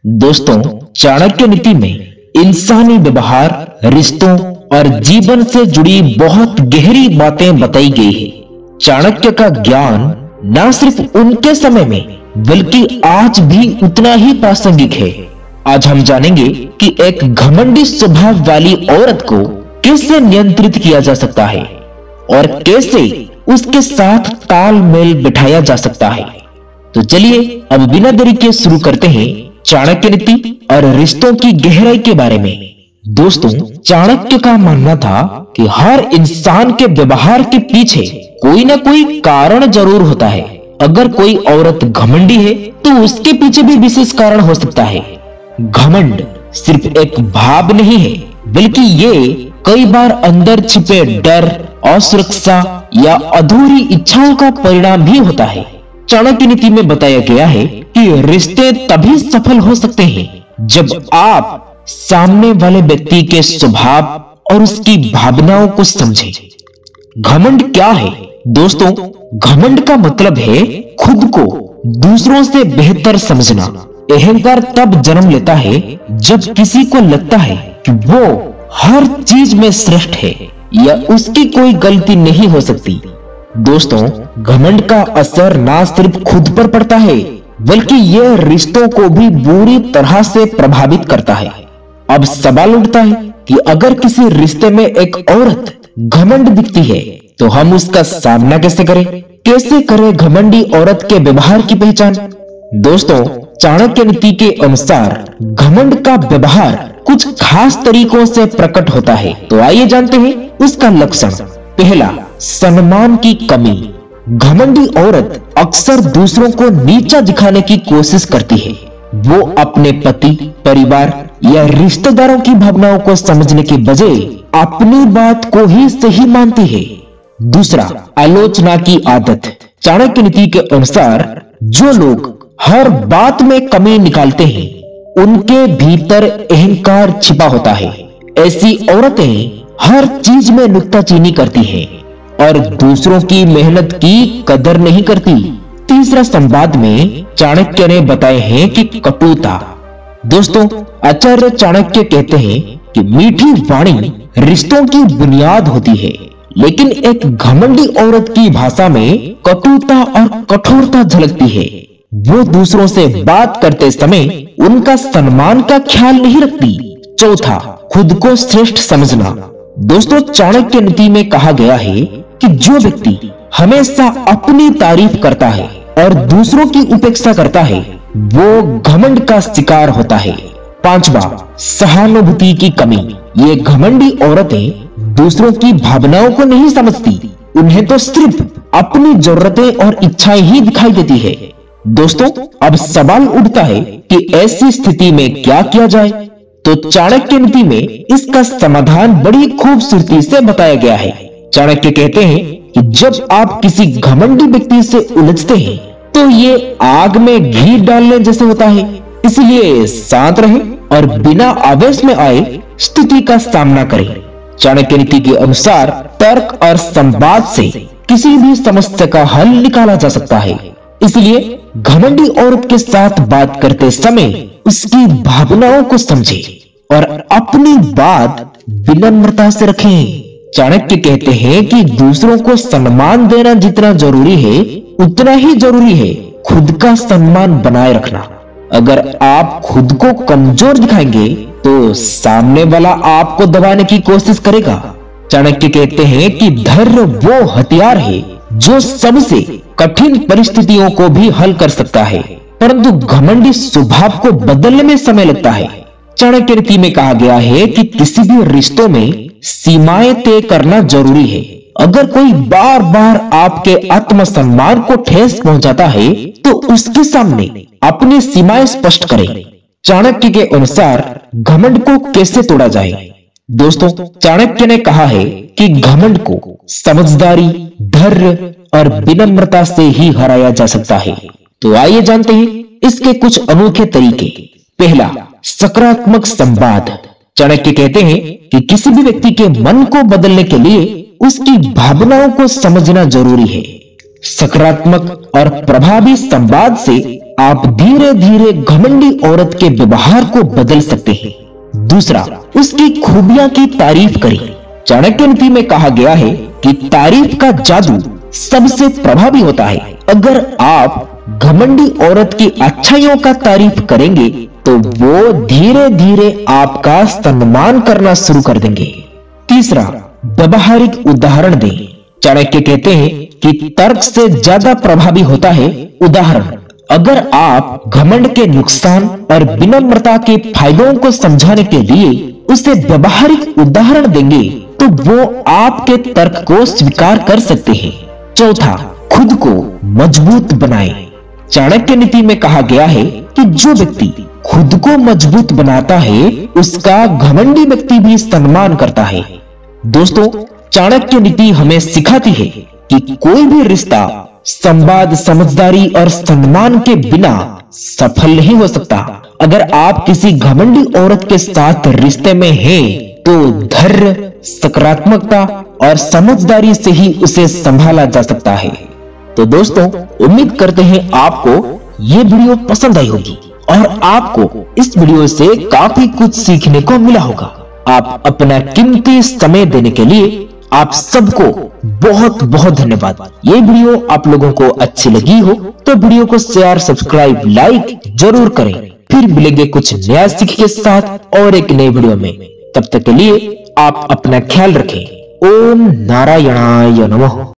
दोस्तों, चाणक्य नीति में इंसानी व्यवहार, रिश्तों और जीवन से जुड़ी बहुत गहरी बातें बताई गई है। चाणक्य का ज्ञान न सिर्फ उनके समय में बल्कि आज भी उतना ही प्रासंगिक है। आज हम जानेंगे कि एक घमंडी स्वभाव वाली औरत को कैसे नियंत्रित किया जा सकता है और कैसे उसके साथ तालमेल बिठाया जा सकता है। तो चलिए अब बिना देरी के शुरू करते हैं चाणक्य नीति और रिश्तों की गहराई के बारे में। दोस्तों, चाणक्य का मानना था कि हर इंसान के व्यवहार के पीछे कोई ना कोई कारण जरूर होता है। अगर कोई औरत घमंडी है तो उसके पीछे भी विशेष कारण हो सकता है। घमंड सिर्फ एक भाव नहीं है, बल्कि ये कई बार अंदर छिपे डर, असुरक्षा या अधूरी इच्छाओं का परिणाम भी होता है। चाणक्य नीति में बताया गया है कि रिश्ते तभी सफल हो सकते हैं जब आप सामने वाले व्यक्ति के स्वभाव और उसकी भावनाओं को समझें। घमंड क्या है? दोस्तों, घमंड का मतलब है खुद को दूसरों से बेहतर समझना। अहंकार तब जन्म लेता है जब किसी को लगता है कि वो हर चीज में श्रेष्ठ है या उसकी कोई गलती नहीं हो सकती। दोस्तों, घमंड का असर ना सिर्फ खुद पर पड़ता है बल्कि यह रिश्तों को भी बुरी तरह से प्रभावित करता है। अब सवाल उठता है कि अगर किसी रिश्ते में एक औरत घमंड दिखती है तो हम उसका सामना कैसे करें? कैसे करें घमंडी औरत के व्यवहार की पहचान? दोस्तों, चाणक्य नीति के अनुसार घमंड का व्यवहार कुछ खास तरीकों से प्रकट होता है। तो आइए जानते हैं उसका लक्षण। पहला, सम्मान की कमी। घमंडी औरत अक्सर दूसरों को नीचा दिखाने की कोशिश करती है। वो अपने पति, परिवार या रिश्तेदारों की भावनाओं को समझने के बजाय अपनी बात को ही सही मानती है। दूसरा, आलोचना की आदत। चाणक्य नीति के अनुसार जो लोग हर बात में कमी निकालते हैं उनके भीतर अहंकार छिपा होता है। ऐसी औरतें हर चीज में नुक्ताचीनी करती हैं और दूसरों की मेहनत की कदर नहीं करती। तीसरा, संवाद में चाणक्य ने बताए हैं कि कटुता। दोस्तों, आचार्य चाणक्य कहते हैं कि मीठी वाणी रिश्तों की बुनियाद होती है, लेकिन एक घमंडी औरत की भाषा में कटुता और कठोरता झलकती है। वो दूसरों से बात करते समय उनका सम्मान का ख्याल नहीं रखती। चौथा, खुद को श्रेष्ठ समझना। दोस्तों, चाणक्य नीति में कहा गया है कि जो व्यक्ति हमेशा अपनी तारीफ करता है और दूसरों की उपेक्षा करता है वो घमंड का शिकार होता है। पांचवा, सहानुभूति की कमी। ये घमंडी औरतें दूसरों की भावनाओं को नहीं समझती, उन्हें तो सिर्फ अपनी जरूरतें और इच्छाएं ही दिखाई देती है। दोस्तों, अब सवाल उठता है कि ऐसी स्थिति में क्या किया जाए? तो चाणक्य नीति में इसका समाधान बड़ी खूबसूरती से बताया गया है। चाणक्य कहते हैं कि जब आप किसी घमंडी व्यक्ति से उलझते हैं तो ये आग में घी डालने जैसे होता है। इसलिए शांत रहें और बिना आवेश में आए स्थिति का सामना करें। चाणक्य नीति के अनुसार तर्क और संवाद से किसी भी समस्या का हल निकाला जा सकता है। इसलिए घमंडी औरत के साथ बात करते समय उसकी भावनाओं को समझें और अपनी बात विनम्रता से रखें। चाणक्य कहते हैं कि दूसरों को सम्मान देना जितना जरूरी है उतना ही जरूरी है खुद का सम्मान बनाए रखना। अगर आप खुद को कमजोर दिखाएंगे तो सामने वाला आपको दबाने की कोशिश करेगा। चाणक्य कहते हैं कि धैर्य वो हथियार है जो सबसे कठिन परिस्थितियों को भी हल कर सकता है, परंतु घमंडी स्वभाव को बदलने में समय लगता है। चाणक्य नीति में कहा गया है कि किसी भी रिश्तों में सीमाएं तय करना जरूरी है। अगर कोई बार बार आपके आत्मसम्मान को ठेस पहुंचाता है तो उसके सामने अपनी सीमाएं स्पष्ट करें। चाणक्य के अनुसार घमंड को कैसे तोड़ा जाए? दोस्तों, चाणक्य ने कहा है कि घमंड को समझदारी, धैर्य और विनम्रता से ही हराया जा सकता है। तो आइए जानते हैं इसके कुछ अनोखे तरीके। पहला, सकारात्मक संवाद। चाणक्य कहते हैं कि किसी भी व्यक्ति के मन को बदलने के लिए उसकी भावनाओं को समझना जरूरी है। सकारात्मक और प्रभावी संवाद से आप धीरे धीरे घमंडी औरत के व्यवहार को बदल सकते हैं। दूसरा, उसकी खूबियां की तारीफ करें। चाणक्य नीति में कहा गया है कि तारीफ का जादू सबसे प्रभावी होता है। अगर आप घमंडी औरत की अच्छाइयों का तारीफ करेंगे तो वो धीरे धीरे आपका सम्मान करना शुरू कर देंगे। तीसरा, व्यवहारिक उदाहरण दें। चाणक्य कहते हैं कि तर्क से ज्यादा प्रभावी होता है उदाहरण। अगर आप घमंड के नुकसान और विनम्रता के फायदों को समझाने के लिए उसे व्यवहारिक उदाहरण देंगे तो वो आपके तर्क को स्वीकार कर सकते हैं। चौथा, खुद को मजबूत बनाएं। चाणक्य नीति में कहा गया है कि जो व्यक्ति खुद को मजबूत बनाता है उसका घमंडी व्यक्ति भी सम्मान करता है। दोस्तों, चाणक्य नीति हमें सिखाती है कि कोई भी रिश्ता संवाद, समझदारी और सम्मान के बिना सफल नहीं हो सकता। अगर आप किसी घमंडी औरत के साथ रिश्ते में हैं तो धैर्य, सकारात्मकता और समझदारी से ही उसे संभाला जा सकता है। तो दोस्तों, उम्मीद करते हैं आपको ये वीडियो पसंद आई होगी और आपको इस वीडियो से काफी कुछ सीखने को मिला होगा। आप अपना कीमती समय देने के लिए आप सबको बहुत बहुत धन्यवाद। ये वीडियो आप लोगों को अच्छी लगी हो तो वीडियो को शेयर, सब्सक्राइब, लाइक जरूर करें। फिर मिलेंगे कुछ नया सीख के साथ और एक नए वीडियो में। तब तक के लिए आप अपना ख्याल रखें। ओम नारायणाय नमः।